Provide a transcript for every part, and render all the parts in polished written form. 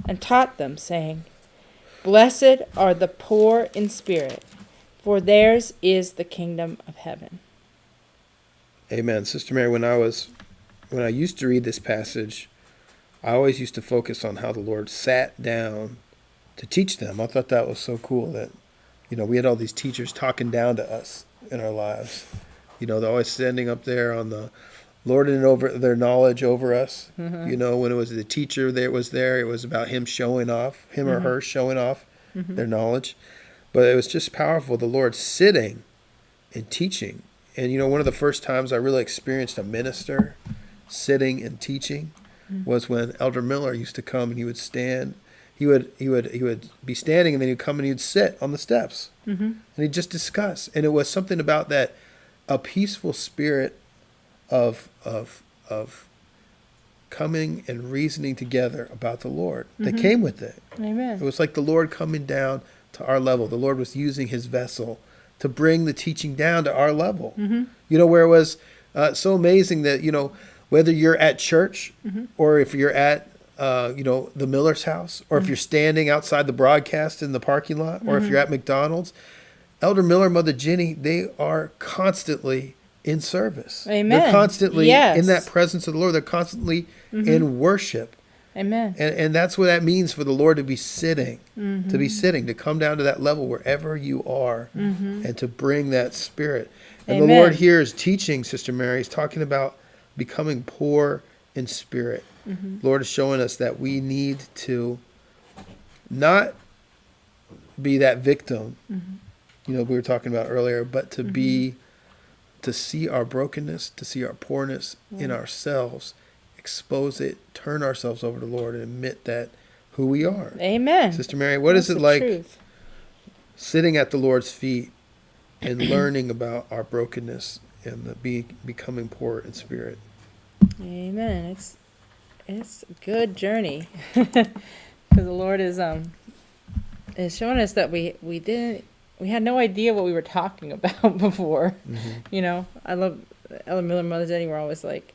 and taught them, saying, Blessed are the poor in spirit, for theirs is the kingdom of heaven. Amen. Sister Mary, when I used to read this passage, I always used to focus on how the Lord sat down to teach them. I thought that was so cool that, we had all these teachers talking down to us in our lives. They're always standing up there on the lording over their knowledge over us. When it was the teacher that was there, it was about him or her showing off their knowledge. But it was just powerful, the Lord sitting and teaching. And one of the first times I really experienced a minister sitting and teaching was when Elder Miller used to come, and he would stand. He would be standing, and then he'd come and he'd sit on the steps, and he'd just discuss. And it was something about that, a peaceful spirit of coming and reasoning together about the Lord that came with it. Amen. It was like the Lord coming down to our level. The Lord was using his vessel to bring the teaching down to our level. Where it was so amazing that, whether you're at church or if you're at, the Miller's house, or if you're standing outside the broadcast in the parking lot, or if you're at McDonald's, Elder Miller, Mother Jenny, they are constantly in service. Amen. They're constantly Yes. in that presence of the Lord. They're constantly in worship. Amen. And that's what that means for the Lord to be sitting, to come down to that level wherever you are, and to bring that spirit. And Amen. the Lord here is teaching, Sister Mary. He's talking about becoming poor in spirit. Lord is showing us that we need to not be that victim, we were talking about earlier, but to see our brokenness, to see our poorness in ourselves, expose it, turn ourselves over to the Lord, and admit that who we are. Amen. Sister Mary, what is it like sitting at the Lord's feet and learning about our brokenness and becoming poor in spirit? Amen. It's a good journey, because the Lord is showing us that we had no idea what we were talking about before. I love Ellen Miller, Mother Jenny. We're always like,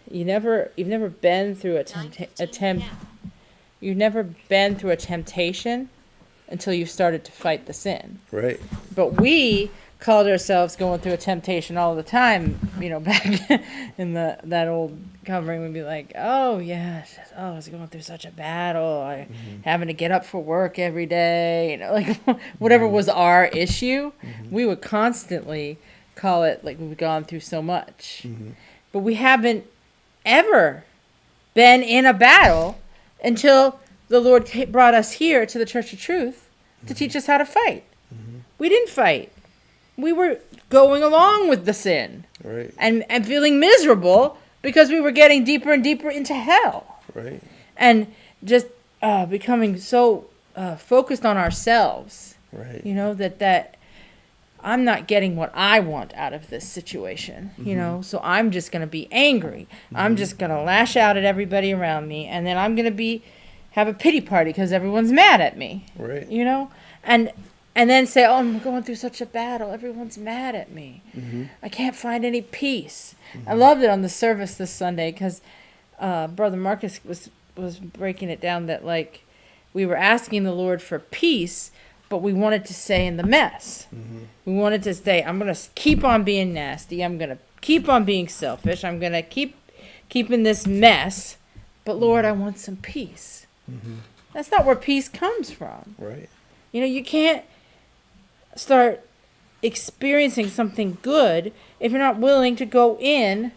you've never been through you've never been through a temptation until you started to fight the sin. Right. But we called ourselves going through a temptation all the time, back in that old covering. We'd be like, oh yeah, I was going through such a battle, having to get up for work every day, like whatever was our issue, we would constantly call it like we've gone through so much. But we haven't ever been in a battle until the Lord brought us here to the Church of Truth to teach us how to fight. We didn't fight. We were going along with the sin, right, and feeling miserable because we were getting deeper and deeper into hell, right, and just becoming so focused on ourselves, right. That I'm not getting what I want out of this situation, so I'm just going to be angry. I'm just going to lash out at everybody around me, and then I'm going to have a pity party because everyone's mad at me, right, and then say, oh, I'm going through such a battle. Everyone's mad at me. I can't find any peace. I loved it on the service this Sunday because Brother Marcus was breaking it down that, like, we were asking the Lord for peace, but we wanted to stay in the mess. We wanted to stay, I'm going to keep on being nasty. I'm going to keep on being selfish. I'm going to keep in this mess. But, Lord, I want some peace. That's not where peace comes from. Right. You can't start experiencing something good if you're not willing to go in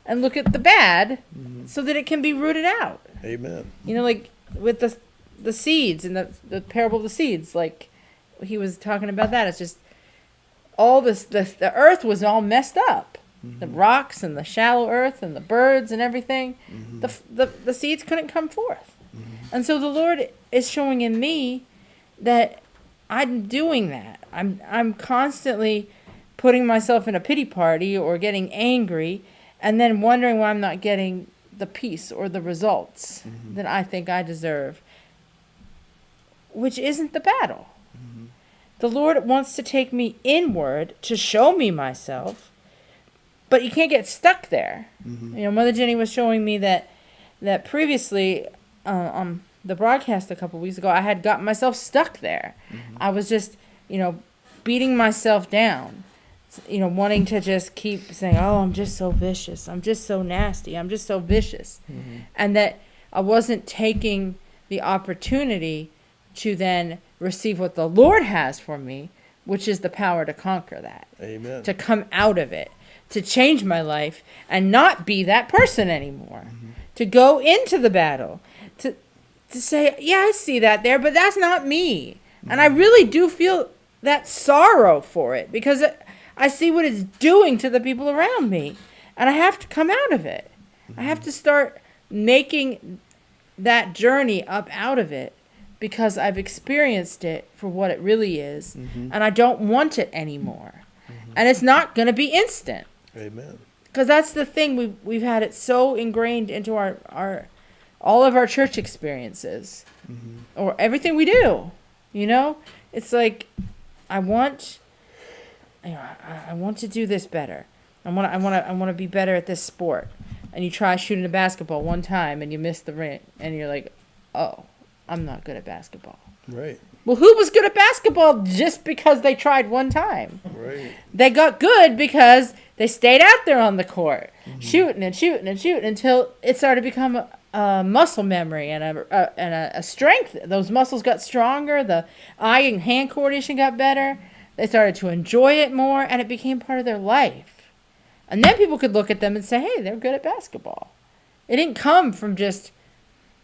and look at the bad so that it can be rooted out. Amen. Like with the seeds and the parable of the seeds, like he was talking about that. It's just all this, the earth was all messed up. The rocks and the shallow earth and the birds and everything, the seeds couldn't come forth. And so the Lord is showing in me that I'm doing that. I'm constantly putting myself in a pity party or getting angry and then wondering why I'm not getting the peace or the results that I think I deserve, which isn't the battle. The Lord wants to take me inward to show me myself, but you can't get stuck there. Mother Jenny was showing me that previously the broadcast a couple weeks ago, I had gotten myself stuck there. I was just, beating myself down, wanting to just keep saying, oh, I'm just so vicious. I'm just so nasty. I'm just so vicious. And that I wasn't taking the opportunity to then receive what the Lord has for me, which is the power to conquer that. Amen. To come out of it, to change my life and not be that person anymore. To go into the battle, to say, yeah, I see that there, but that's not me. And I really do feel that sorrow for it, because I see what it's doing to the people around me, and I have to come out of it. I have to start making that journey up out of it, because I've experienced it for what it really is, and I don't want it anymore. And it's not going to be instant. Amen. Because that's the thing, we've had it so ingrained into our all of our church experiences, or everything we do. It's like, I want to do this better. I want to be better at this sport. And you try shooting a basketball one time and you miss the ring, and you're like, oh, I'm not good at basketball. Right. Well, who was good at basketball just because they tried one time? Right. They got good because they stayed out there on the court, shooting until it started to become a muscle memory and a strength. Those muscles got stronger. The eye and hand coordination got better. They started to enjoy it more, and it became part of their life. And then people could look at them and say, hey, they're good at basketball. It didn't come from just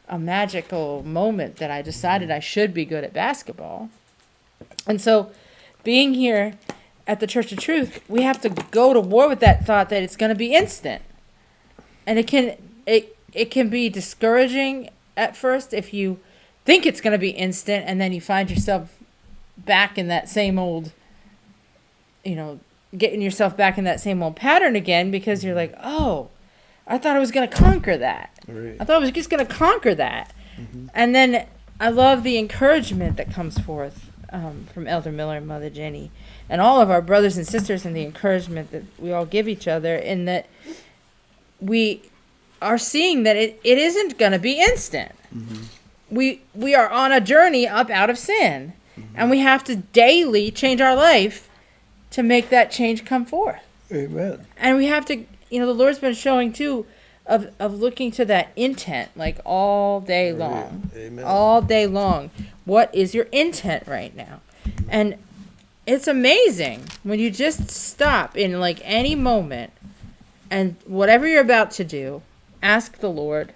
a magical moment that I decided I should be good at basketball. And so being here at the Church of Truth, we have to go to war with that thought that it's going to be instant. And it can be discouraging at first if you think it's going to be instant, and then you find yourself back in that same old, getting yourself back in that same old pattern again, because you're like, oh, I thought I was going to conquer that. Right. I thought I was just going to conquer that. And then I love the encouragement that comes forth from Elder Miller and Mother Jenny and all of our brothers and sisters, and the encouragement that we all give each other, in that we are seeing that it isn't going to be instant. We are on a journey up out of sin, and we have to daily change our life to make that change come forth. Amen. And we have to, the Lord's been showing too, of looking to that intent, like all day long. Amen. All day long. What is your intent right now? And it's amazing when you just stop in like any moment, and whatever you're about to do, ask the Lord,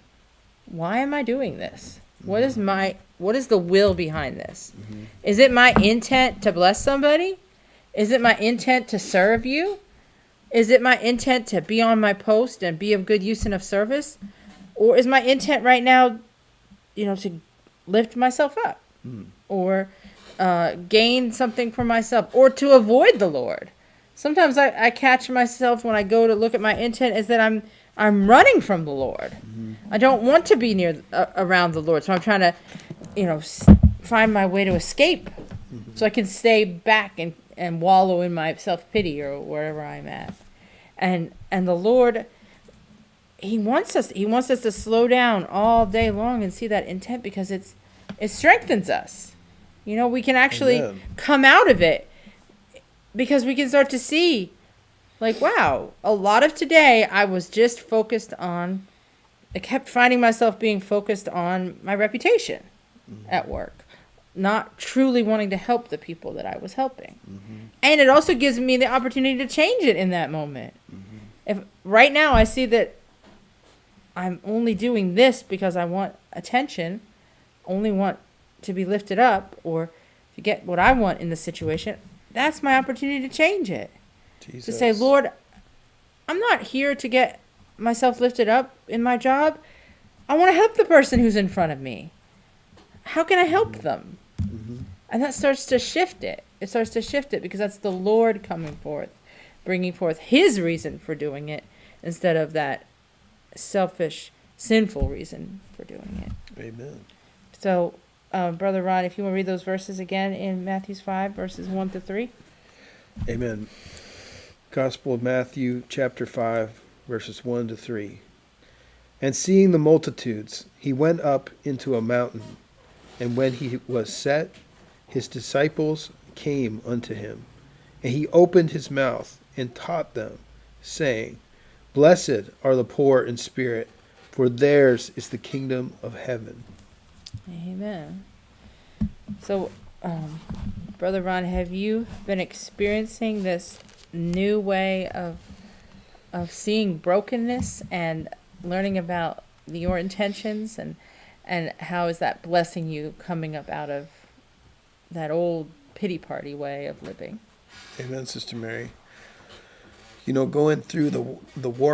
why am I doing this? What is the will behind this? Is it my intent to bless somebody? Is it my intent to serve you? Is it my intent to be on my post and be of good use and of service? Or is my intent right now, to lift myself up? Or gain something for myself? Or to avoid the Lord? Sometimes I catch myself when I go to look at my intent is that I'm running from the Lord. I don't want to be around the Lord. So I'm trying to, find my way to escape so I can stay back and wallow in my self-pity or wherever I'm at. And the Lord, He wants us to slow down all day long and see that intent, because it strengthens us. We can actually come out of it, because we can start to see, like, wow, a lot of today I was just focused on, I kept finding myself being focused on my reputation at work, not truly wanting to help the people that I was helping. And it also gives me the opportunity to change it in that moment. If right now I see that I'm only doing this because I want attention, only want to be lifted up or to get what I want in the situation, that's my opportunity to change it. Jesus. To say, Lord, I'm not here to get myself lifted up in my job. I want to help the person who's in front of me. How can I help them? And that starts to shift it. It starts to shift it, because that's the Lord coming forth, bringing forth His reason for doing it instead of that selfish, sinful reason for doing it. Amen. So, Brother Ron, if you want to read those verses again in Matthew 5, verses 1 to 3. Amen. Gospel of Matthew, chapter 5, verses 1 to 3. And seeing the multitudes, he went up into a mountain. And when he was set, his disciples came unto him. And he opened his mouth and taught them, saying, Blessed are the poor in spirit, for theirs is the kingdom of heaven. Amen. So, Brother Ron, have you been experiencing this new way of seeing brokenness and learning about your intentions, and how is that blessing you coming up out of that old pity party way of living? Amen, Sister Mary. You know, going through the warfare